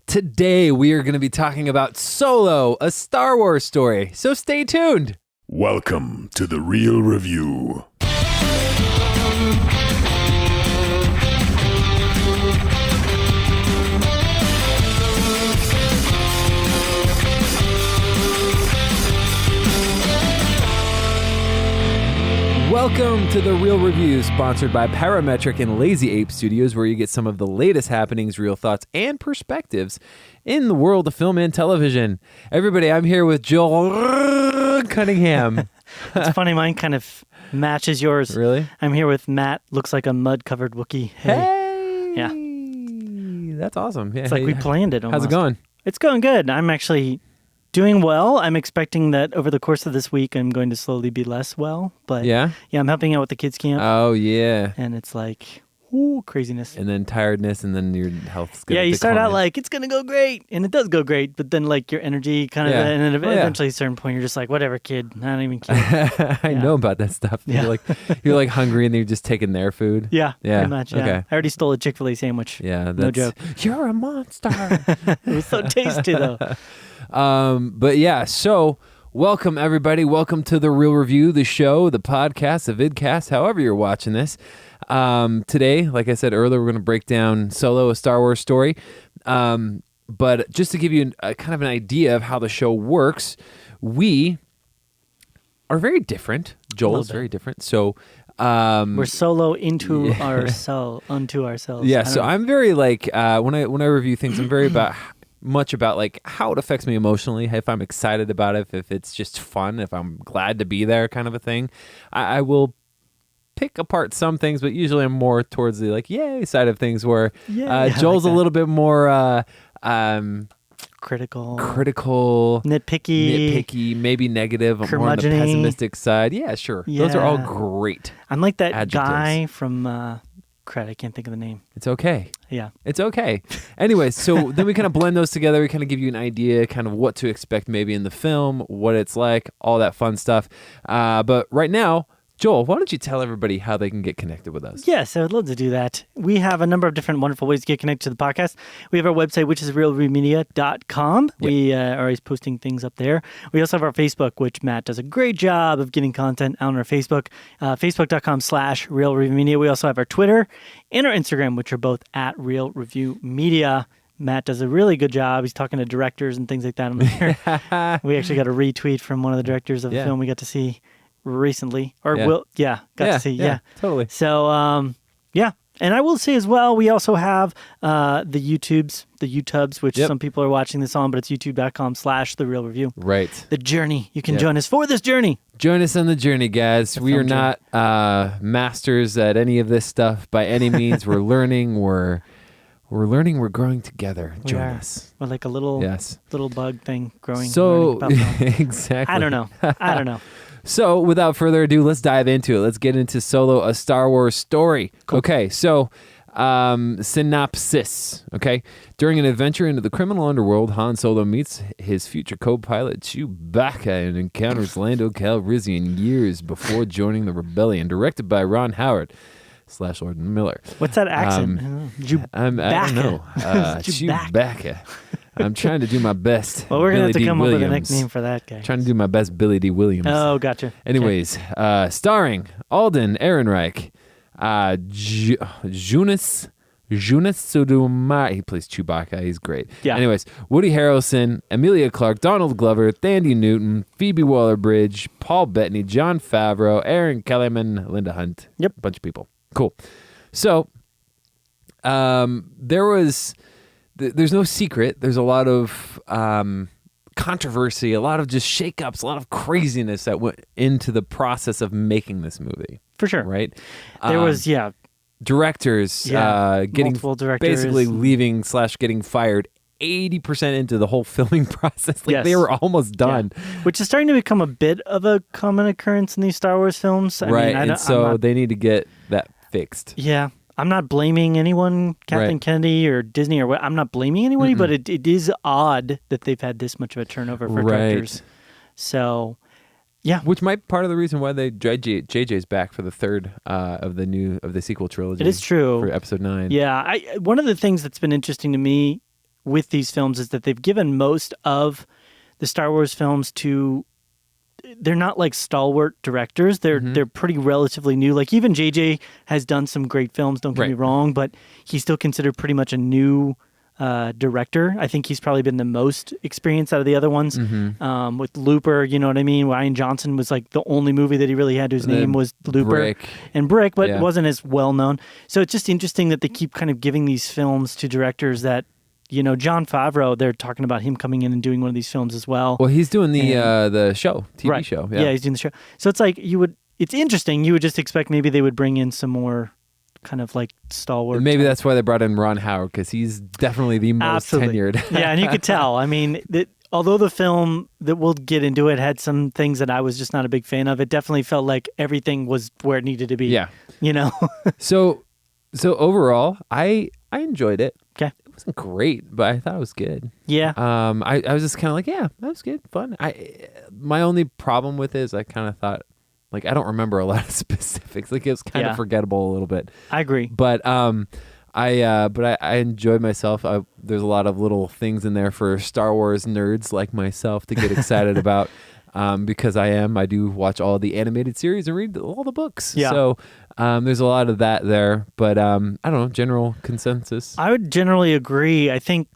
Today, we are going to be talking about Solo, a Star Wars story. So stay tuned. Welcome to The Real Review. Welcome to The Real Review, sponsored by Parametric and Lazy Ape Studios, where you get some of the latest happenings, real thoughts, and perspectives in the world of film and television. Everybody, I'm here with Joel Cunningham. It's funny, mine kind of matches yours. Really? I'm here with Matt, looks like a mud-covered Wookiee. Hey! Yeah. That's awesome. Yeah, It's like we planned it almost. How's it going? It's going good. I'm actually doing well. I'm expecting that over the course of this week, I'm going to slowly be less well. But Yeah? yeah, I'm helping out with the kids' camp. Oh, yeah. And it's like, ooh, craziness. And then tiredness, and then your health's going to Yeah, you start out like, it's going to go great. And it does go great. But then like your energy kind of, Yeah. and then Oh, eventually at a certain point, you're just like, whatever, kid. I don't even care. I know about that stuff. Yeah. You're like hungry and you're just taking their food. Yeah, Yeah, pretty much. Yeah. okay. I already stole a Chick-fil-A sandwich. Yeah, No joke. You're a monster. It was so tasty though. But yeah, so welcome everybody. Welcome to The Real Review, the show, the podcast, the vidcast, however you're watching this. Today, like I said earlier, we're going to break down Solo, a Star Wars story. But just to give you kind of an idea of how the show works, we are very different. Joel's very different. So We're solo into unto ourselves. yeah, so I'm very like when I review things, I'm very about like how it affects me emotionally, if I'm excited about it, if it's just fun, if I'm glad to be there kind of a thing. I will pick apart some things, but usually I'm more towards the like yay side of things, where Joel's a little bit more critical, nitpicky, maybe negative. I'm more on the curmudgeon-y. pessimistic side. Yeah, sure. Those are all Yeah. great. I'm like that adjectives. guy from I can't think of the name. It's okay. Yeah. It's okay. Anyways, so then we kind of blend those together. We kind of give you an idea kind of what to expect maybe in the film, what it's like, all that fun stuff. But right now, Joel, why don't you tell everybody how they can get connected with us? Yes, I would love to do that. We have a number of different wonderful ways to get connected to the podcast. We have our website, which is realreviewmedia.com. Yep. We are always posting things up there. We also have our Facebook, which Matt does a great job of getting content out on our Facebook, facebook.com/realreviewmedia. We also have our Twitter and our Instagram, which are both at realreviewmedia. Matt does a really good job. He's talking to directors and things like that on there. We actually got a retweet from one of the directors of the film we got to see recently, or got to see. Yeah, totally. So, and I will say as well, we also have the YouTubes, which some people are watching this on, but it's youtube.com/therealreview. Right. The journey. You can join us for this journey. Join us on the journey, guys. We are not masters at any of this stuff by any means. We're learning. We're learning. We're growing together. Join us. We're like a little bug thing growing. So learning about film. exactly. I don't know. So without further ado, let's dive into it. Let's get into Solo, a Star Wars story. Cool. Okay, so synopsis. Okay, during an adventure into the criminal underworld, Han Solo meets his future co-pilot Chewbacca and encounters Lando Calrissian years before joining the rebellion. Directed by Ron Howard / Lord Miller. What's that accent? I don't know. Chewbacca. I'm trying to do my best. Well, we're going to have to come up with a Williams. nickname for that guy. Trying to do my best Billy D. Williams. Oh, gotcha. Anyways, starring Alden Ehrenreich, Jonas Sudamari. He plays Chewbacca. He's great. Yeah. Anyways, Woody Harrelson, Emilia Clarke, Donald Glover, Thandie Newton, Phoebe Waller-Bridge, Paul Bettany, Jon Favreau, Aaron Kellyman, Linda Hunt. Yep. A bunch of people. Cool. So, there's no secret. There's a lot of controversy, a lot of just shakeups, a lot of craziness that went into the process of making this movie. For sure. Right? There was, directors getting multiple directors. basically leaving / getting fired 80% into the whole filming process. Like they were almost done. Yeah. Which is starting to become a bit of a common occurrence in these Star Wars films. They need to get that fixed. Yeah. I'm not blaming anyone, Kathleen Kennedy or Disney or what. I'm not blaming anybody, but it is odd that they've had this much of a turnover for directors. So, yeah. Which might be part of the reason why they JJ's back for the third of the sequel trilogy. It is true. For episode 9. Yeah. One of the things that's been interesting to me with these films is that they've given most of the Star Wars films to. They're not like stalwart directors. They're pretty relatively new. Like even JJ has done some great films. Don't get me wrong, but he's still considered pretty much a new director. I think he's probably been the most experienced out of the other ones. With Looper, you know what I mean? Rian Johnson was like the only movie that he really had whose name was Looper and Brick, but it wasn't as well known. So it's just interesting that they keep kind of giving these films to directors that, you know, Jon Favreau, they're talking about him coming in and doing one of these films as well. Well, he's doing the show, TV show. Yeah, he's doing the show. So it's like it's interesting. You would just expect maybe they would bring in some more kind of like stalwart. And maybe that's why they brought in Ron Howard, because he's definitely the most tenured. Yeah, and you could tell. I mean, although the film that we'll get into it had some things that I was just not a big fan of, it definitely felt like everything was where it needed to be. Yeah. You know? So overall, I enjoyed it. Okay. It wasn't great, but I thought it was good. Yeah. I was just kind of like, yeah, that was good, fun. My only problem with it is I kind of thought, like, I don't remember a lot of specifics. Like, it was kind of forgettable a little bit. I agree. But I enjoyed myself. There's a lot of little things in there for Star Wars nerds like myself to get excited about. Because I do watch all the animated series and read all the books. Yeah. So there's a lot of that there. But I don't know, general consensus. I would generally agree. I think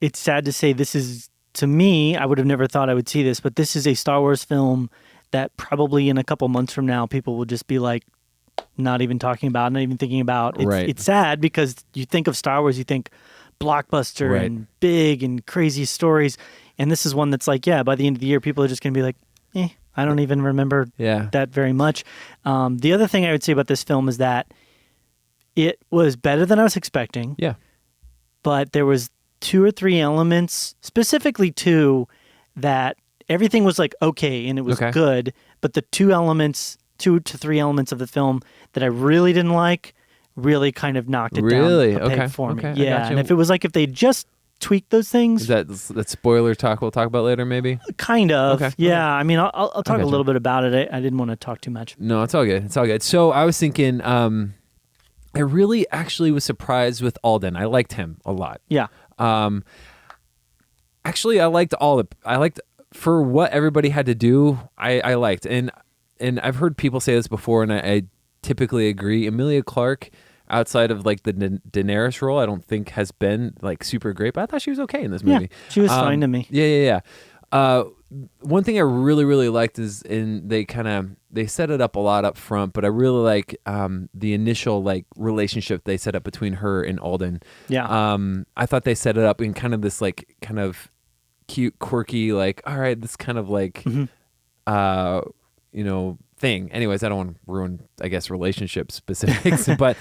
it's sad to say this is, to me, I would have never thought I would see this, but this is a Star Wars film that probably in a couple months from now, people will just be like, not even talking about, not even thinking about. It's sad because you think of Star Wars, you think blockbuster and big and crazy stories. And this is one that's like, by the end of the year, people are just going to be like, I don't even remember that very much. The other thing I would say about this film is that it was better than I was expecting. Yeah. But there was 2 or 3 elements, specifically 2, that everything was like okay and it was good. But the 2 to 3 elements of the film that I really didn't like really kind of knocked it down a peg for me. Yeah. And if it was like if they just tweak those things. Is that spoiler talk we'll talk about later maybe? Kind of. Okay. Yeah. I mean, I'll talk a little bit about it. I didn't want to talk too much. No, it's all good. It's all good. So I was thinking, I really actually was surprised with Alden. I liked him a lot. Yeah. Actually, I liked for what everybody had to do, I liked. And I've heard people say this before, and I typically agree. Emilia Clarke, outside of like the Daenerys role, I don't think has been like super great, but I thought she was okay in this movie. Yeah, she was fine to me. Yeah. One thing I really, really liked is they set it up a lot up front, but I really like the initial like relationship they set up between her and Alden. Yeah. I thought they set it up in kind of this like kind of cute, quirky, like, all right, this kind of like thing. Anyways, I don't want to ruin, I guess, relationship specifics, but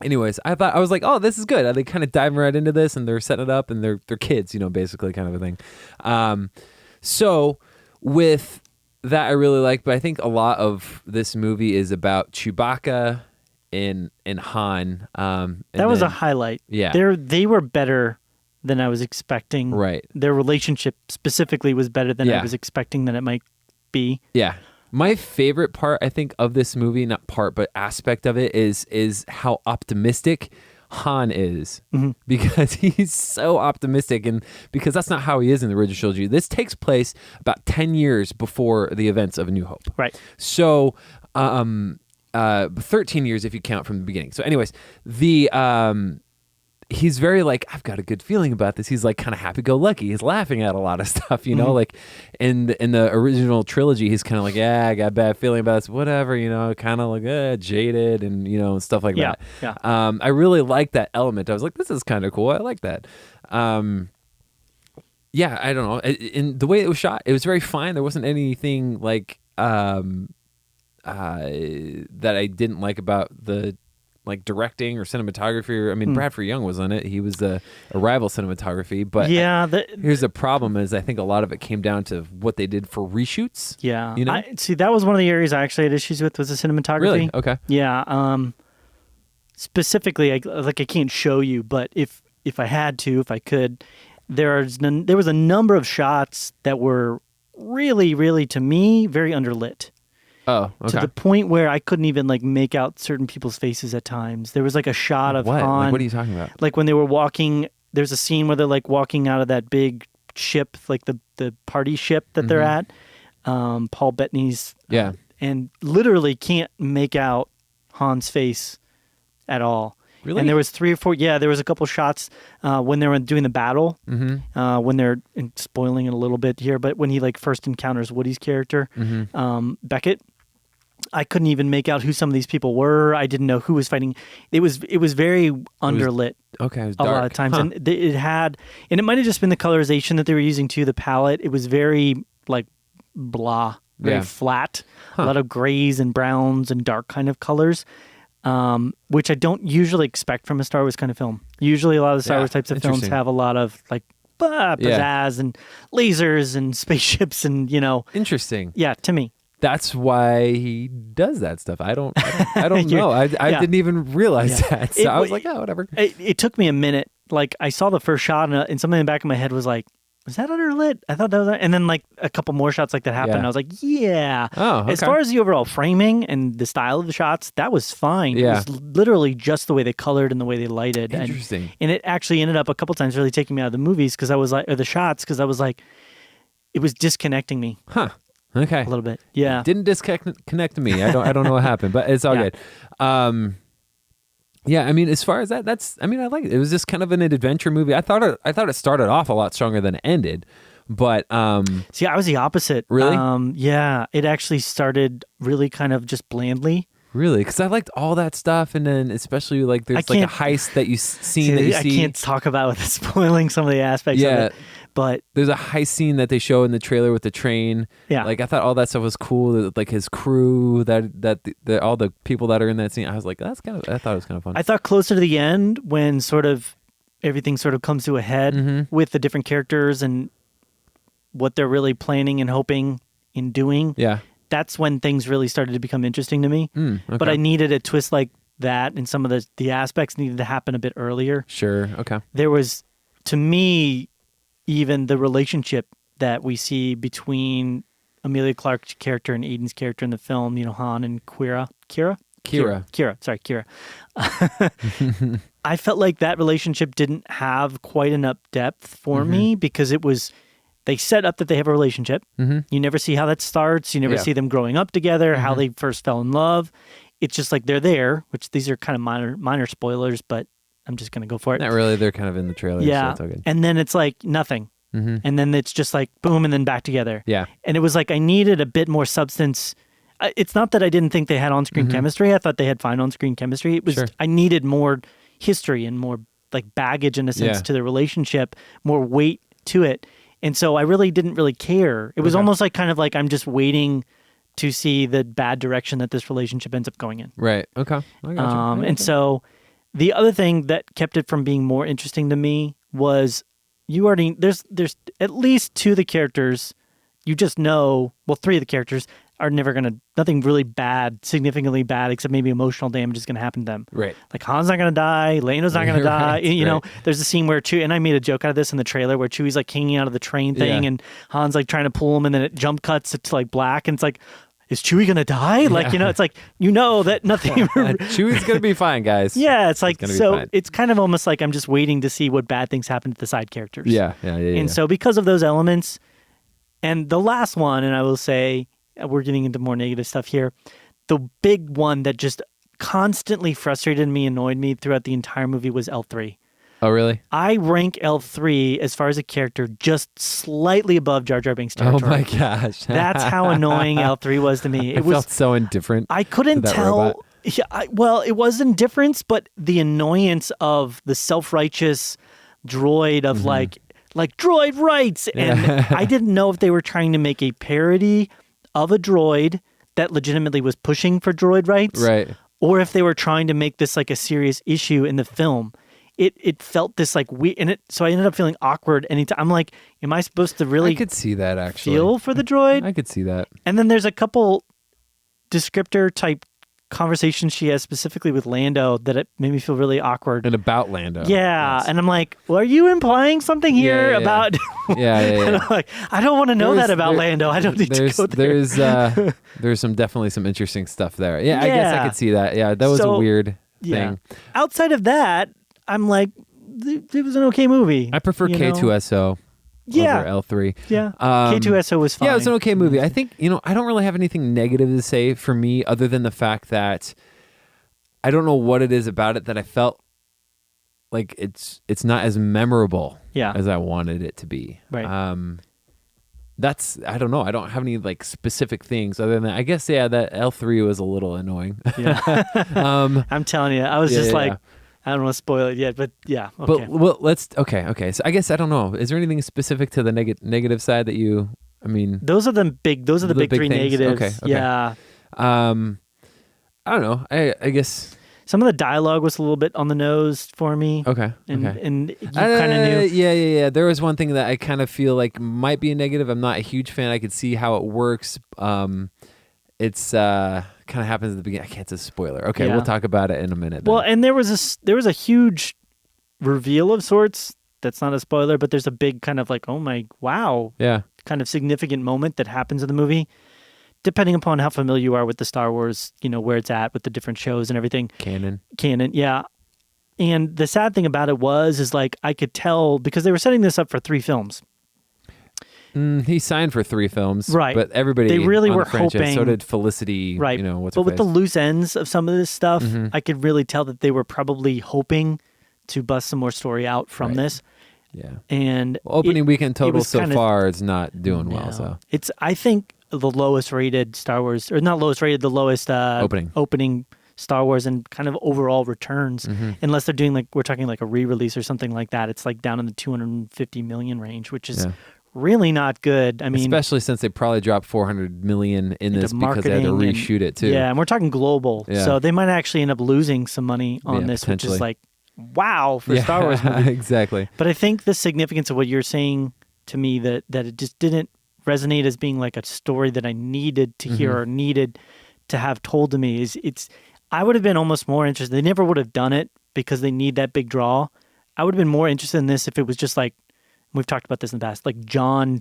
anyways, I was like, oh, this is good. They kind of dive right into this, and they're setting it up, and they're kids, basically kind of a thing. So with that, I really like, but I think a lot of this movie is about Chewbacca and Han. That was a highlight. Yeah, they were better than I was expecting. Right, their relationship specifically was better than I was expecting that it might be. Yeah. My favorite part, I think, of this movie, not part, but aspect of it is how optimistic Han is. Because he's so optimistic, and because that's not how he is in the original trilogy. This takes place about 10 years before the events of A New Hope. Right. So, 13 years if you count from the beginning. So anyways, he's very like, I've got a good feeling about this. He's like kind of happy-go-lucky. He's laughing at a lot of stuff, like in the original trilogy, he's kind of like, I got a bad feeling about this, whatever, kind of like jaded and, stuff like that. Yeah. I really like that element. I was like, this is kind of cool. I like that. Yeah, I don't know. In the way it was shot, it was very fine. There wasn't anything like that I didn't like about the like directing or cinematography. I mean, Bradford Young was on it. He was a rival cinematography. But here's the problem is I think a lot of it came down to what they did for reshoots. Yeah. See, that was one of the areas I actually had issues with was the cinematography. Really? Okay. Yeah. Specifically, I can't show you, but if I had to, if I could, there was a number of shots that were really, really, to me, very underlit. Oh, okay. To the point where I couldn't even like make out certain people's faces at times. There was like a shot of Han. Like, what are you talking about? Like when they were walking there's a scene where they're like walking out of that big ship, like the party ship that they're at. Paul Bettany's. And literally can't make out Han's face at all. Really? And there was 3 or 4. Yeah, there was a couple shots when they were doing the battle. When they're spoiling it a little bit here, but when he like first encounters Woody's character, Beckett, I couldn't even make out who some of these people were. I didn't know who was fighting. It was very underlit. It was a dark. lot of times, and it might have just been the colorization that they were using too. The palette, it was very like blah, very flat. A lot of grays and browns and dark kind of colors. Which I don't usually expect from a Star Wars kind of film. Usually a lot of the Star Wars types of films have a lot of like pizzazz and lasers and spaceships and, Interesting. Yeah, to me. That's why he does that stuff. I don't know. I didn't even realize that. So I was like, oh, whatever. It took me a minute. Like I saw the first shot and something in the back of my head was like, was that underlit? I thought that was, and then like a couple more shots like that happened. I was like, yeah. Oh, okay. As far as the overall framing and the style of the shots, that was fine. Yeah. It was literally just the way they colored and the way they lighted. Interesting. And it actually ended up a couple times really taking me out of the movies because I was like, or the shots because I was like, it was disconnecting me. Huh. Okay. A little bit. Yeah. Didn't disconnect me. I don't know what happened, but it's all good. Yeah, I mean, as far as that, I like it. It was just kind of an adventure movie. I thought it started off a lot stronger than it ended, but see, I was the opposite. Really? Yeah, it actually started really kind of just blandly. Really, because I liked all that stuff, and then especially like there's like a heist that you see. I can't talk about without spoiling some of the aspects of it. But there's a heist scene that they show in the trailer with the train. Yeah, like I thought all that stuff was cool. Like his crew, that all the people that are in that scene. I was like, I thought it was kind of fun. I thought closer to the end when sort of everything sort of comes to a head with the different characters and what they're really planning and hoping in doing. Yeah, that's when things really started to become interesting to me. Okay. But I needed a twist like that, and some of the aspects needed to happen a bit earlier. Sure. Okay. There was, to me, even the relationship that we see between Emilia Clarke's character and Aiden's character in the film, Han and Kira. Sorry, Kira. I felt like that relationship didn't have quite enough depth for me because they set up that they have a relationship. You never see how that starts. You never see them growing up together, how they first fell in love. It's just like they're there, which these are kind of minor spoilers, but I'm just going to go for it. Not really. They're kind of in the trailer. Yeah. So it's okay. And then it's like nothing. And then it's just like boom, and then back together. Yeah. And it was like I needed a bit more substance. It's not that I didn't think they had on-screen chemistry. I thought they had fine on-screen chemistry. It was I needed more history and more like baggage in a sense to the relationship, more weight to it. And so I really didn't really care. It was almost like kind of like I'm just waiting to see the bad direction that this relationship ends up going in. Right. Okay. I got you. And so the other thing that kept it from being more interesting to me was there's at least 2 of the characters you just know, well, 3 of the characters are nothing really bad, significantly bad, except maybe emotional damage is going to happen to them. Right. Like Han's not going to die, Leno's not going to die. You know, there's a scene where and I made a joke out of this in the trailer where Chewie's like hanging out of the train thing and Han's like trying to pull him and then it jump cuts to like black and it's like, is Chewie gonna die? Like, it's like, that nothing. Chewie's gonna be fine, guys. Yeah, it's like, so it's kind of almost like I'm just waiting to see what bad things happen to the side characters. Yeah. And so because of those elements, and the last one, and I will say, we're getting into more negative stuff here, the big one that just constantly frustrated me, annoyed me throughout the entire movie was L3. Oh, really? I rank L3 as far as a character just slightly above Jar Jar Binks' territory. Oh my gosh. That's how annoying L3 was to me. It felt so indifferent. I couldn't tell. Robot. Yeah, well, it was indifference, but the annoyance of the self-righteous droid of like droid rights. And I didn't know if they were trying to make a parody of a droid that legitimately was pushing for droid rights. Right. Or if they were trying to make this like a serious issue in the film. It felt this like weird, and so I ended up feeling awkward anytime. I'm like, am I supposed to really? I could see that actually. Feel for the droid. I could see that. And then there's a couple descriptor type conversations she has specifically with Lando that it made me feel really awkward. And about Lando. Yeah, and I'm like, well, are you implying something here about? Yeah. And I'm like, I don't want to know that about Lando. I don't need to go there. There's definitely some interesting stuff there. Yeah, I guess I could see that. Yeah, that was a weird thing. Outside of that, I'm like, it was an okay movie. I prefer K2SO yeah. over L3. Yeah. K2SO was fine. Yeah, it was an okay movie. I think, I don't really have anything negative to say for me other than the fact that I don't know what it is about it that I felt like it's not as memorable as I wanted it to be. Right. I don't know. I don't have any like specific things other than I guess that L3 was a little annoying. Yeah. I'm telling you, I was just like, I don't want to spoil it yet, but yeah. Okay. But let's okay. So I guess I don't know. Is there anything specific to the negative side that you? I mean, those are the big three things? negatives. Okay. Yeah. I don't know. I guess some of the dialogue was a little bit on the nose for me. Okay. And you kind of knew. Yeah. There was one thing that I kind of feel like might be a negative. I'm not a huge fan. I could see how it works. It's kind of happens at the beginning. I can't say spoiler. Okay, we'll talk about it in a minute. Then. Well, and there was a huge reveal of sorts. That's not a spoiler, but there's a big kind of like, oh my, wow, kind of significant moment that happens in the movie. Depending upon how familiar you are with the Star Wars, where it's at with the different shows and everything. Canon, yeah. And the sad thing about it is like I could tell because they were setting this up for 3 films. He signed for 3 films, right? But everybody they really on were the franchise, hoping. So did Felicity, right? What's but her with face? the loose ends of some of this stuff, I could really tell that they were probably hoping to bust some more story out from this. Yeah. And opening weekend total so far is not doing well. So it's I think the lowest rated Star Wars, or not lowest rated, the lowest opening Star Wars and kind of overall returns, unless they're doing like we're talking like a re-release or something like that. It's like down in the 250 million range, which is really not good. I mean, especially since they probably dropped 400 million in this because they had to reshoot it too. Yeah, and we're talking global, so they might actually end up losing some money on this, which is like wow for a Star Wars movie. Exactly. But I think the significance of what you're saying to me that it just didn't resonate as being like a story that I needed to hear or needed to have told to me is I would have been almost more interested. They never would have done it because they need that big draw. I would have been more interested in this if it was just like, we've talked about this in the past, like John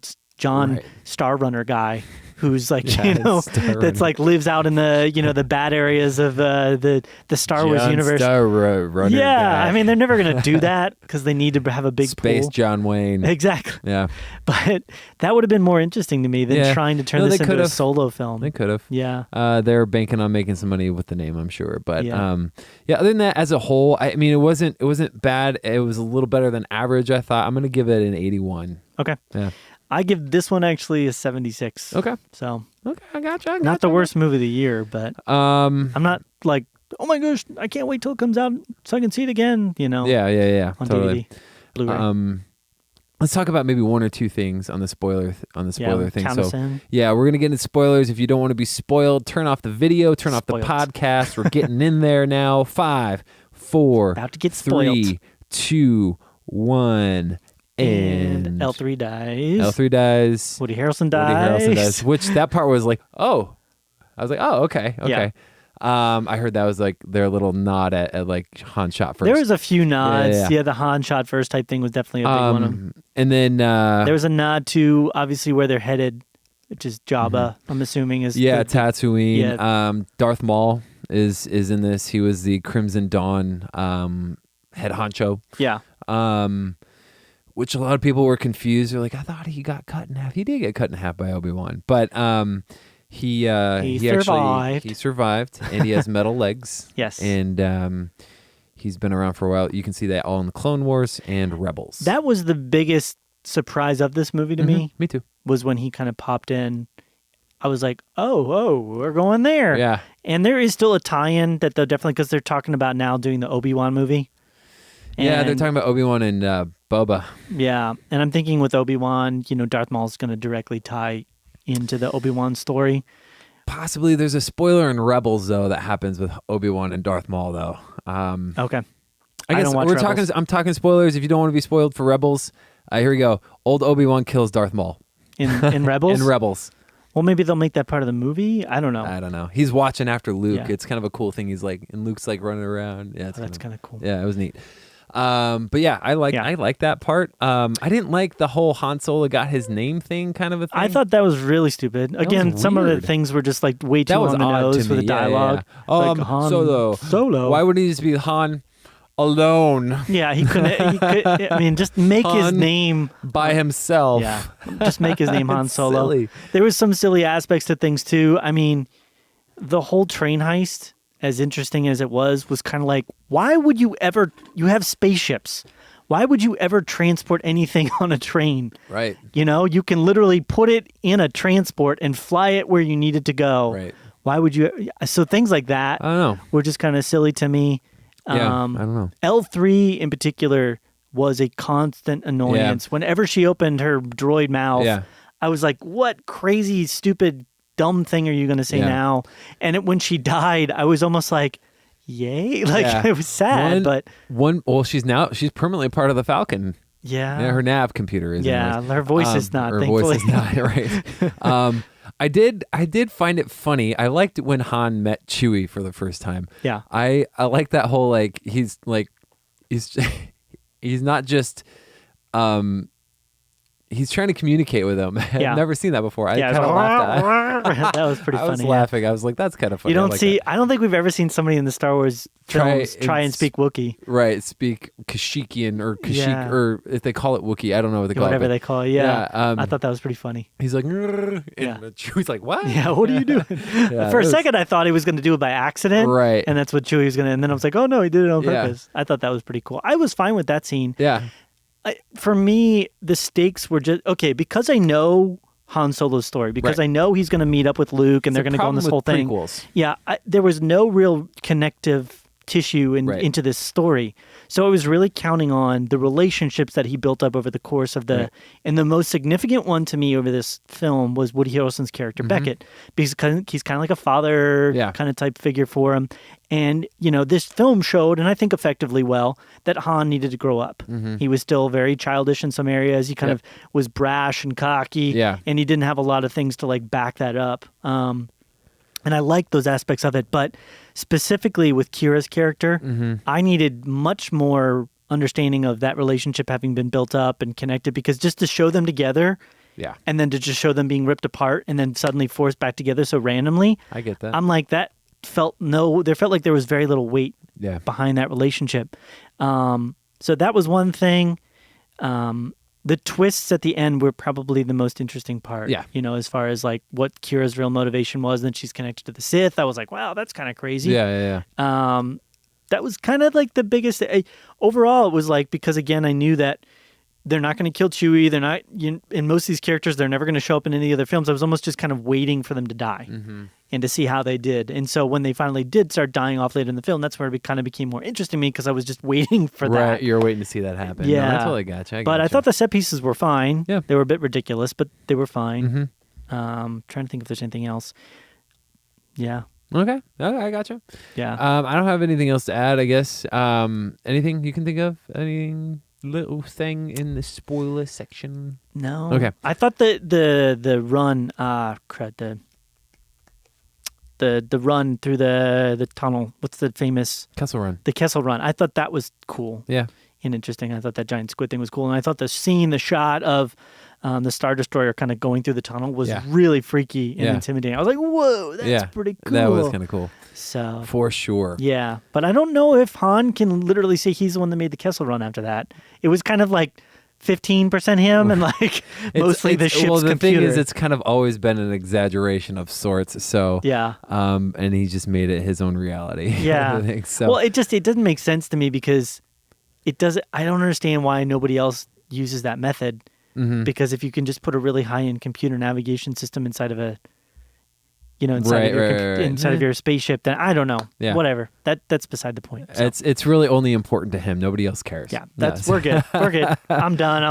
Star Runner guy who's like, that's like lives out in the, the bad areas of the Star Wars universe. Star Runner guy. I mean, they're never going to do that because they need to have a big Space pool. John Wayne. Exactly. Yeah. But that would have been more interesting to me than trying to turn this into a solo film. They could have. Yeah. They're banking on making some money with the name, I'm sure. But other than that, as a whole, I mean, it wasn't bad. It was a little better than average, I thought. I'm going to give it an 81. Okay. Yeah. I give this one actually a 76. Okay. So. Okay, I gotcha. Not the worst movie of the year, but I'm not like, oh my gosh, I can't wait till it comes out so I can see it again, Yeah. On totally. DVD, Blu-ray. Let's talk about maybe one or two things on the spoiler thing. Count us in. Yeah, we're gonna get into spoilers. If you don't want to be spoiled, turn off the video, turn off the podcast. We're getting in there now. 5, 4, about to get 3, spoiled. 2, 1. And L3 dies. L3 dies. Woody Harrelson dies. Which that part was like, oh. I was like, oh, okay. Yeah. I heard that was like their little nod at like Han shot first. There was a few nods. Yeah. The Han shot first type thing was definitely a big one of them. And then there was a nod to obviously where they're headed, which is Jabba. I'm assuming is Tatooine. Yeah. Darth Maul is in this. He was the Crimson Dawn head honcho. Yeah. Which a lot of people were confused. They're like, I thought he got cut in half. He did get cut in half by Obi-Wan, but he survived. He survived, and he has metal legs. Yes, and he's been around for a while. You can see that all in the Clone Wars and Rebels. That was the biggest surprise of this movie to me. Me too. Was when he kind of popped in. I was like, oh, we're going there. Yeah, and there is still a tie-in that they'll definitely, because they're talking about now doing the Obi-Wan movie. Yeah, they're talking about Obi-Wan and Boba. Yeah, and I'm thinking with Obi-Wan, Darth Maul's going to directly tie into the Obi-Wan story. Possibly. There's a spoiler in Rebels though that happens with Obi-Wan and Darth Maul though. Okay. I guess I'm talking spoilers. If you don't want to be spoiled for Rebels, here we go. Old Obi-Wan kills Darth Maul in Rebels. In Rebels. Well, maybe they'll make that part of the movie. I don't know. He's watching after Luke. Yeah. It's kind of a cool thing. He's like, and Luke's like running around. Yeah, that's kind of cool. Yeah, it was neat. But yeah, I like that part. I didn't like the whole Han Solo got his name thing kind of a thing. I thought that was really stupid. Again, some of the things were just like way too on the nose for the dialogue. Han Solo. Why would he just be Han alone. Yeah, he couldn't. He could, I mean, just make his Han name by himself. Yeah, just make his name Han It's Solo. silly. There was some silly aspects to things too. I mean, the whole train heist, as interesting as it was kind of like, why would you ever? You have spaceships. Why would you ever transport anything on a train? Right. You know, you can literally put it in a transport and fly it where you need it to go. Right. Why would you? So things like that I don't know. were just kind of silly to me. Yeah, I don't know. L3 in particular was a constant annoyance. Whenever she opened her droid mouth, I was like, what crazy, stupid, dumb thing are you going to say now? And when she died, I was almost like, yay. Like, it was sad, well, she's permanently part of the Falcon. Yeah. Her nav computer is. Yeah, her voice is not, her thankfully. voice is not, right. I did find it funny. I liked when Han met Chewie for the first time. Yeah. I like that whole he's he's not just he's trying to communicate with him. I've never seen that before. I kind of laughed at that was pretty funny. I was laughing. I was like, that's kind of funny. You don't I don't think we've ever seen somebody in the Star Wars films try and speak Wookiee. Right, speak Kashyyykian or Kashyyyk, or if they call it Wookiee, I don't know what they call it. Whatever they call it, I thought that was pretty funny. He's like, and Chewie's like, what? Yeah, what are you doing? For a second, I thought he was going to do it by accident. Right. And that's what Chewie was going to, and then I was like, oh no, he did it on purpose. I thought that was pretty cool. I was fine with that scene. Yeah. For me, the stakes were just, okay, because I know Han Solo's story, because I know he's going to meet up with Luke and they're going to go on this whole thing. Prequels. Yeah, there was no real connective tissue into this story. So I was really counting on the relationships that he built up over the course of the... And the most significant one to me over this film was Woody Harrelson's character, Beckett, because he's kind of like a father kind of type figure for him. And, this film showed, and I think effectively well, that Han needed to grow up. He was still very childish in some areas. He kind of was brash and cocky, and he didn't have a lot of things to back that up. And I liked those aspects of it. But specifically with Kira's character, I needed much more understanding of that relationship having been built up and connected, because just to show them together and then to just show them being ripped apart and then suddenly forced back together so randomly. I get that. I'm like, there felt like there was very little weight behind that relationship. So that was one thing. The twists at the end were probably the most interesting part. Yeah. As far as what Kira's real motivation was, then she's connected to the Sith. I was like, wow, that's kind of crazy. Yeah. That was kind of the biggest. Overall, it was because again, I knew that they're not going to kill Chewie. They're not, in most of these characters, they're never going to show up in any other films. I was almost just kind of waiting for them to die and to see how they did. And so when they finally did start dying off later in the film, that's where it kind of became more interesting to me, because I was just waiting for that. Right, you're waiting to see that happen. Yeah. No, that's totally gotcha. But I thought the set pieces were fine. Yeah. They were a bit ridiculous, but they were fine. Trying to think if there's anything else. Yeah. Okay, I gotcha. Yeah. I don't have anything else to add, I guess. Anything you can think of? Any little thing in the spoiler section? No. Okay. I thought the run, the run through the tunnel. What's the famous Kessel Run? The Kessel Run. I thought that was cool. Yeah. And interesting. I thought that giant squid thing was cool, and I thought the shot of the Star Destroyer kind of going through the tunnel was really freaky and intimidating. I was like, whoa, that's pretty cool. That was kind of cool. So for sure. Yeah. But I don't know if Han can literally say he's the one that made the Kessel Run after that. It was kind of 15% him and mostly the ship's the computer. Thing is, it's kind of always been an exaggeration of sorts. So and he just made it his own reality. Yeah. I think so. Well, it doesn't make sense to me, because I don't understand why nobody else uses that method. Because if you can just put a really high-end computer navigation system inside of a, inside of your spaceship, then I don't know. Yeah. Whatever. That's beside the point. So. It's really only important to him. Nobody else cares. Yeah. We're good. We're good. I'm done.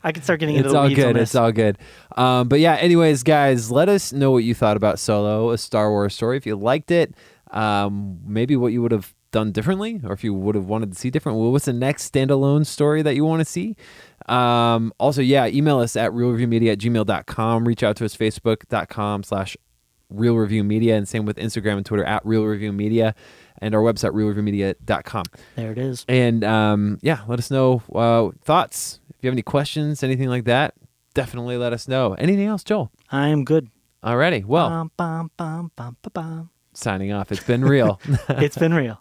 I can start getting into the weeds on this. It's all good. But yeah. Anyways, guys, let us know what you thought about Solo, a Star Wars story. If you liked it, maybe what you would have done differently, or if you would have wanted to see different. Well, what's the next standalone story that you want to see? Also, email us at realreviewmedia@gmail.com. Reach out to us, facebook.com/realreviewmedia, and same with Instagram and Twitter at realreviewmedia, and our website, realreviewmedia.com. There it is. And let us know thoughts. If you have any questions, anything like that, definitely let us know. Anything else, Joel? I am good. Alrighty. Well, signing off. It's been real. It's been real.